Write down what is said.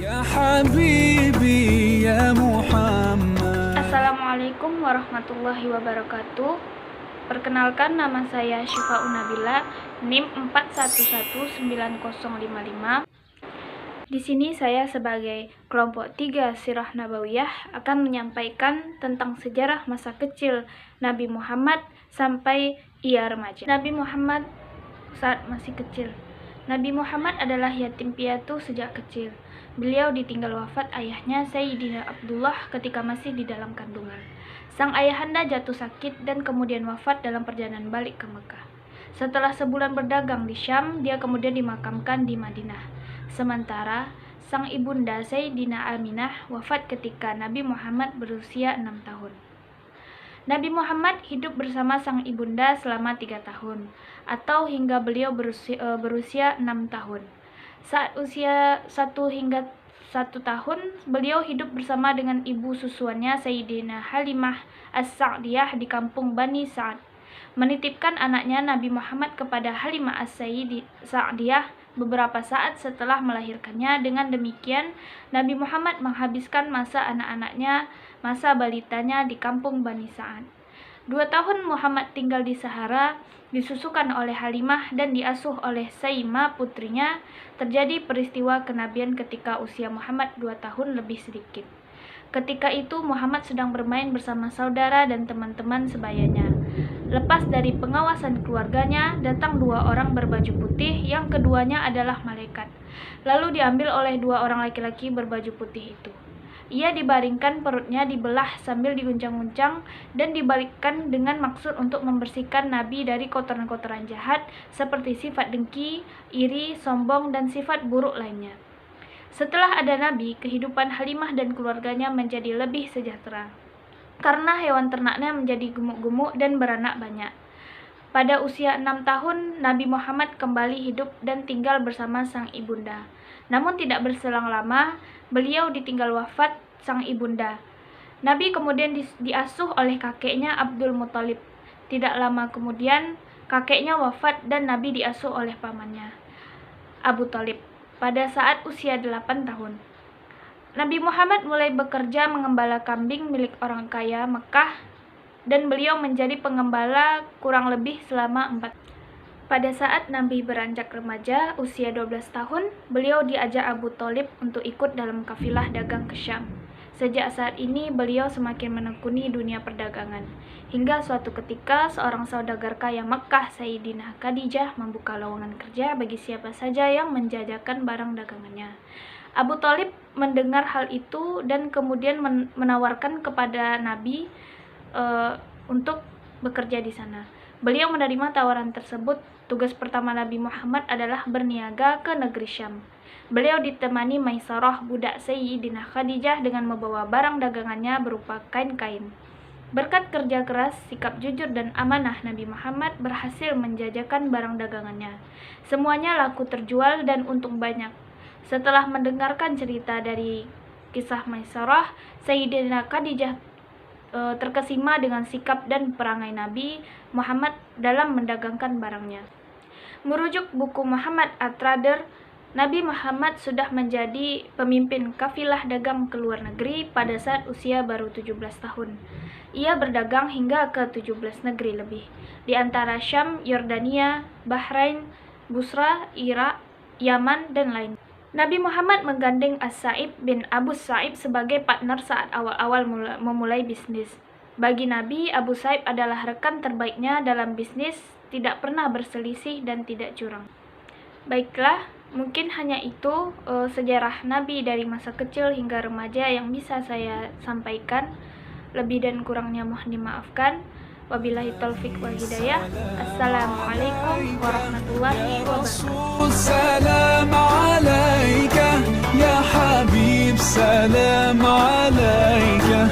Ya Habibi ya Muhammad. Assalamualaikum warahmatullahi wabarakatuh. Perkenalkan, nama saya Syifa Unabila, NIM 41190055. Di sini saya sebagai kelompok 3 Sirah Nabawiyah akan menyampaikan tentang sejarah masa kecil Nabi Muhammad sampai ia remaja. Nabi Muhammad saat masih kecil. Nabi Muhammad adalah yatim piatu sejak kecil. Beliau ditinggal wafat ayahnya Sayyidina Abdullah ketika masih di dalam kandungan. Sang ayahanda jatuh sakit dan kemudian wafat dalam perjalanan balik ke Mekah. Setelah sebulan berdagang di Syam, dia kemudian dimakamkan di Madinah. Sementara sang ibunda Sayyidina Aminah wafat ketika Nabi Muhammad berusia 6 tahun. Nabi Muhammad hidup bersama sang ibunda selama 3 tahun, atau hingga beliau berusia 6 tahun. Saat usia 1 hingga 1 tahun, beliau hidup bersama dengan ibu susuannya Sayyidina Halimah As-Sa'diyah di kampung Bani Sa'ad. Menitipkan anaknya Nabi Muhammad kepada Halimah As-Sa'diyah beberapa saat setelah melahirkannya. Dengan demikian, Nabi Muhammad menghabiskan masa anak-anaknya, masa balitanya di kampung Bani Sa'ad. 2 tahun Muhammad tinggal di Sahara, disusukan oleh Halimah dan diasuh oleh Saimah putrinya. Terjadi peristiwa kenabian ketika usia Muhammad 2 tahun lebih sedikit. Ketika itu Muhammad sedang bermain bersama saudara dan teman-teman sebayanya. Lepas dari pengawasan keluarganya, datang 2 orang berbaju putih, yang keduanya adalah malaikat. Lalu diambil oleh 2 orang laki-laki berbaju putih itu. Ia dibaringkan, perutnya dibelah sambil diguncang-guncang dan dibalikkan dengan maksud untuk membersihkan Nabi dari kotoran-kotoran jahat seperti sifat dengki, iri, sombong, dan sifat buruk lainnya. Setelah ada Nabi, kehidupan Halimah dan keluarganya menjadi lebih sejahtera, karena hewan ternaknya menjadi gemuk-gemuk dan beranak banyak. Pada usia 6 tahun, Nabi Muhammad kembali hidup dan tinggal bersama sang ibunda. Namun tidak berselang lama, beliau ditinggal wafat sang ibunda. Nabi kemudian diasuh oleh kakeknya Abdul Muthalib. Tidak lama kemudian, kakeknya wafat dan Nabi diasuh oleh pamannya, Abu Thalib, pada saat usia 8 tahun. Nabi Muhammad mulai bekerja mengembala kambing milik orang kaya Mekah, dan beliau menjadi pengembala kurang lebih selama 4. Pada saat Nabi beranjak remaja, usia 12 tahun, beliau diajak Abu Thalib untuk ikut dalam kafilah dagang ke Syam. Sejak saat ini, beliau semakin menekuni dunia perdagangan. Hingga suatu ketika, seorang saudagar kaya Mekah, Sayyidina Khadijah, membuka lowongan kerja bagi siapa saja yang menjajakan barang dagangannya. Abu Thalib mendengar hal itu dan kemudian menawarkan kepada Nabi untuk bekerja di sana. Beliau menerima tawaran tersebut. Tugas pertama Nabi Muhammad adalah berniaga ke negeri Syam. Beliau ditemani Maisarah, budak Sayyidina Khadijah, dengan membawa barang dagangannya berupa kain-kain. Berkat kerja keras, sikap jujur, dan amanah, Nabi Muhammad berhasil menjajakan barang dagangannya. Semuanya laku terjual dan untung banyak. Setelah mendengarkan cerita dari kisah Maisarah, Sayyidina Khadijah terkesima dengan sikap dan perangai Nabi Muhammad dalam mendagangkan barangnya. Merujuk buku Muhammad At-Trader, Nabi Muhammad sudah menjadi pemimpin kafilah dagang ke luar negeri pada saat usia baru 17 tahun. Ia berdagang hingga ke 17 negeri lebih, di antara Syam, Yordania, Bahrain, Busra, Irak, Yaman, dan lain. Nabi Muhammad menggandeng As-Sa'ib bin Abu Sa'ib sebagai partner saat awal-awal memulai bisnis. Bagi Nabi, Abu Sa'ib adalah rekan terbaiknya dalam bisnis, tidak pernah berselisih dan tidak curang. Baiklah, mungkin hanya itu sejarah Nabi dari masa kecil hingga remaja yang bisa saya sampaikan. Lebih dan kurangnya mohon dimaafkan. Wabillahi taufik wal hidayah. Assalamualaikum warahmatullahi wabarakatuh. Salam alaika ya Habib, salam alaika.